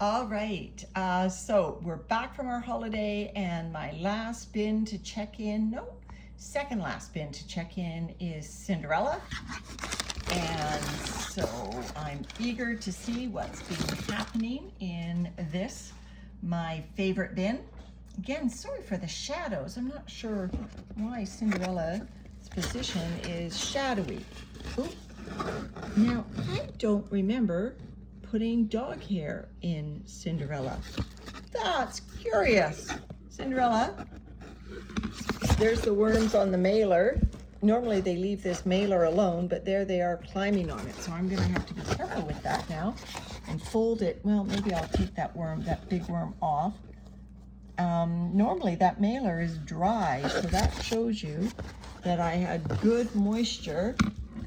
All right, so we're back from our holiday, and my last bin to check in, no, second last bin to check in is Cinderella. And so I'm eager to see what's been happening in this, my favorite bin. Again, sorry for the shadows. I'm not sure why Cinderella's position is shadowy. Ooh. Now, I don't remember putting dog hair in Cinderella. That's curious. Cinderella, there's the worms on the mailer. Normally they leave this mailer alone, but there they are climbing on it. So I'm gonna have to be careful with that now and fold it. Well, maybe I'll take that worm, that big worm off. Normally that mailer is dry, so that shows you that I had good moisture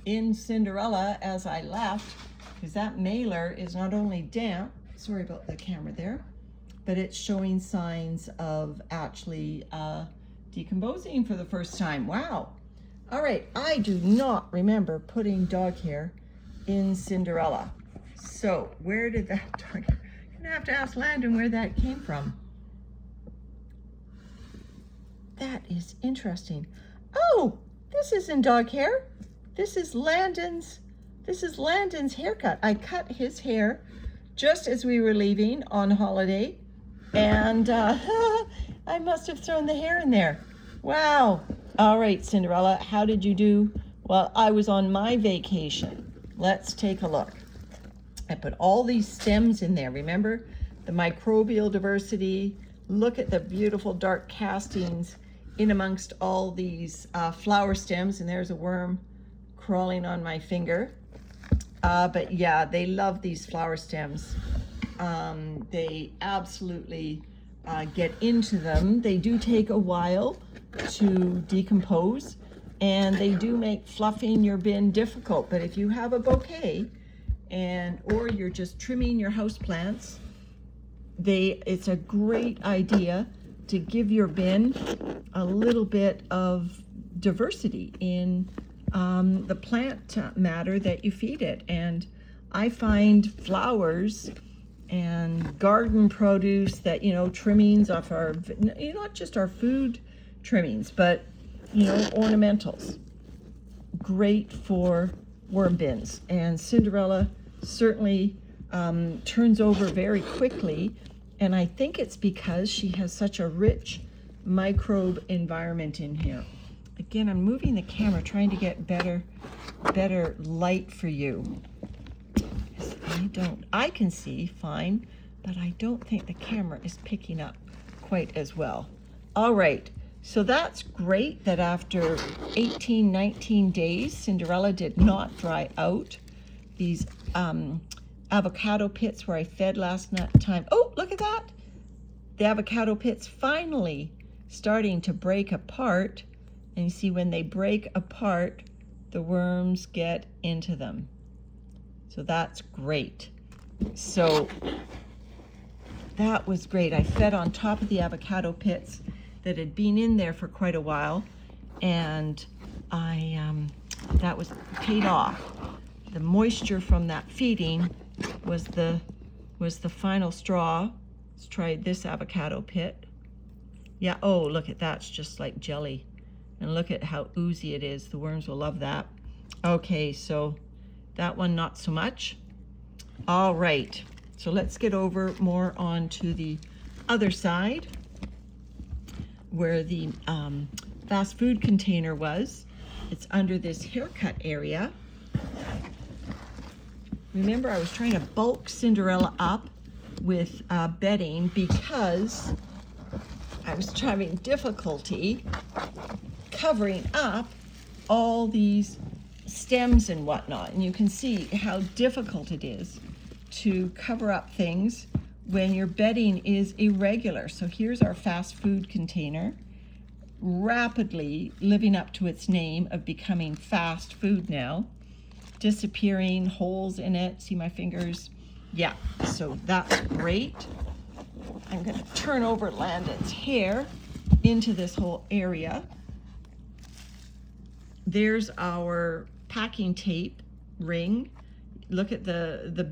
in Cinderella as I left, because that mailer is not only damp, sorry about the camera there, but it's showing signs of actually decomposing for the first time. Wow. All right, I do not remember putting dog hair in Cinderella. So where did that dog, I'm gonna have to ask Landon where that came from. That is interesting. Oh, this isn't dog hair. This is Landon's haircut. I cut his hair just as we were leaving on holiday, and I must have thrown the hair in there. Wow. All right, Cinderella, how did you do? Well, I was on my vacation. Let's take a look. I put all these stems in there. Remember the microbial diversity? Look at the beautiful dark castings in amongst all these flower stems, and there's a worm crawling on my finger. But yeah, they love these flower stems. They absolutely get into them. They do take a while to decompose, and they do make fluffing your bin difficult. But if you have a bouquet or you're just trimming your house plants, it's a great idea to give your bin a little bit of diversity in the plant matter that you feed it. And I find flowers and garden produce that, trimmings off our, not just our food trimmings, but, ornamentals. Great for worm bins. And Cinderella certainly turns over very quickly. And I think it's because she has such a rich microbe environment in here. Again, I'm moving the camera, trying to get better light for you. I can see fine, but I don't think the camera is picking up quite as well. All right, so that's great that after 18, 19 days, Cinderella did not dry out. These avocado pits where I fed last time. Oh, look at that. The avocado pits finally starting to break apart. And you see when they break apart, the worms get into them. So that's great. So that was great. I fed on top of the avocado pits that had been in there for quite a while, and that was paid off. The moisture from that feeding was the final straw. Let's try this avocado pit. Yeah, oh, look at that. It's just like jelly. And look at how oozy it is. The worms will love that. Okay, so that one not so much. All right, so let's get over more onto the other side where the fast food container was. It's under this haircut area. Remember, I was trying to bulk Cinderella up with bedding because I was having difficulty covering up all these stems and whatnot. And you can see how difficult it is to cover up things when your bedding is irregular. So here's our fast food container, rapidly living up to its name of becoming fast food now. Disappearing, holes in it. See my fingers? Yeah, so that's great. I'm gonna turn over Landon's hair into this whole area. There's our packing tape ring. look at the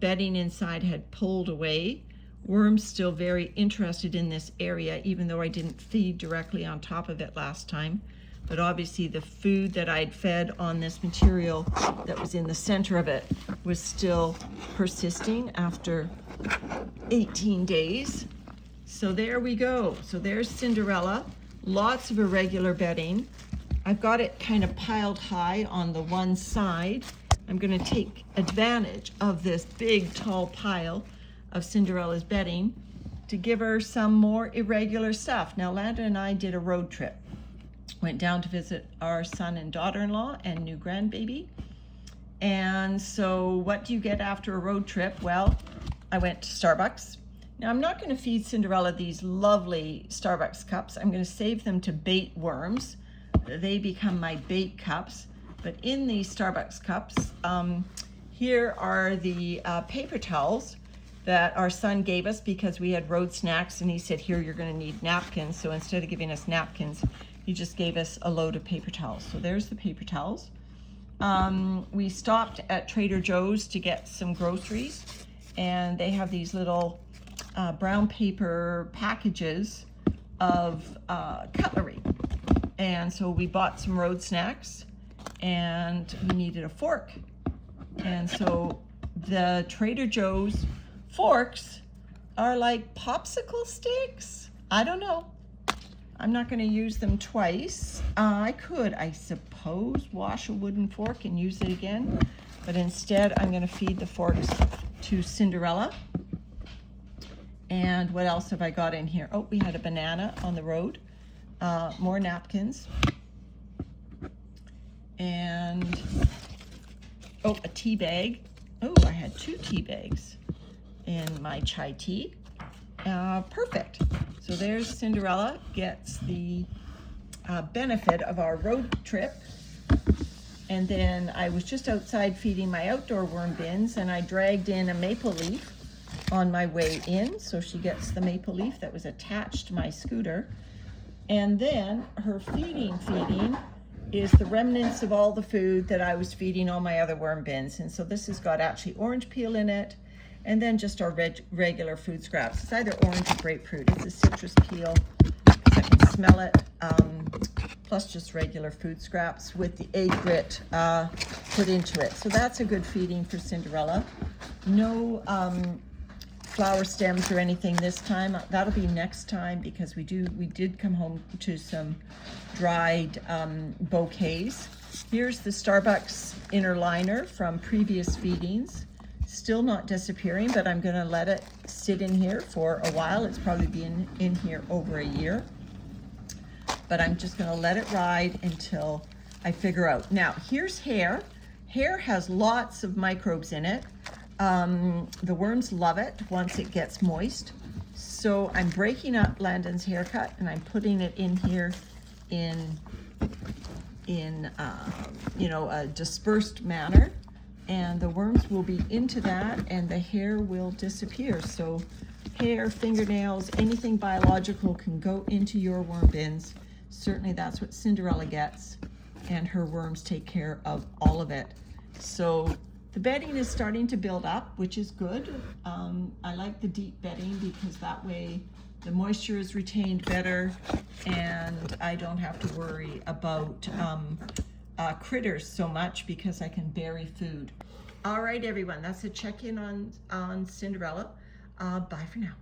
bedding inside had pulled away. Worms still very interested in this area, even though I didn't feed directly on top of it last time. But obviously the food that I'd fed on this material that was in the center of it was still persisting after 18 days. So there we go. So there's Cinderella. Lots of irregular bedding. I've got it kind of piled high on the one side. I'm going to take advantage of this big tall pile of Cinderella's bedding to give her some more irregular stuff. Now, Landon and I did a road trip. Went down to visit our son and daughter-in-law and new grandbaby. And so what do you get after a road trip? Well, I went to Starbucks. Now, I'm not going to feed Cinderella these lovely Starbucks cups. I'm going to save them to bait worms. They become my bait cups. But in these Starbucks cups, here are the paper towels that our son gave us because we had road snacks, and he said, here, you're going to need napkins. So instead of giving us napkins, he just gave us a load of paper towels. So there's the paper towels. We stopped at Trader Joe's to get some groceries, and they have these little brown paper packages of cutlery. And so we bought some road snacks, and we needed a fork. And so the Trader Joe's forks are like popsicle sticks. I don't know. I'm not going to use them twice. I could, I suppose, wash a wooden fork and use it again, but instead I'm going to feed the forks to Cinderella. And what else have I got in here? Oh, we had a banana on the road. More napkins. And, oh, a tea bag. Oh, I had 2 tea bags in my chai tea. Perfect. So there's Cinderella, gets the benefit of our road trip. And then I was just outside feeding my outdoor worm bins, and I dragged in a maple leaf on my way in. So she gets the maple leaf that was attached to my scooter. And then her feeding is the remnants of all the food that I was feeding all my other worm bins. And so this has got actually orange peel in it, and then just our regular food scraps. It's either orange or grapefruit. It's a citrus peel, because I can smell it, plus just regular food scraps with the egg grit put into it. So that's a good feeding for Cinderella. No flower stems or anything this time. That'll be next time, because we did come home to some dried bouquets. Here's the Starbucks inner liner from previous feedings. Still not disappearing, but I'm going to let it sit in here for a while. It's probably been in here over a year, but I'm just going to let it ride until I figure out. Now, here's hair. Hair has lots of microbes in it. The worms love it once it gets moist. So I'm breaking up Landon's haircut, and I'm putting it in here in a dispersed manner. And the worms will be into that, and the hair will disappear. So hair, fingernails, anything biological can go into your worm bins. Certainly that's what Cinderella gets, and her worms take care of all of it. So the bedding is starting to build up, which is good. I like the deep bedding because that way the moisture is retained better, and I don't have to worry about critters so much because I can bury food. All right, everyone, that's a check-in on Cinderella. Bye for now.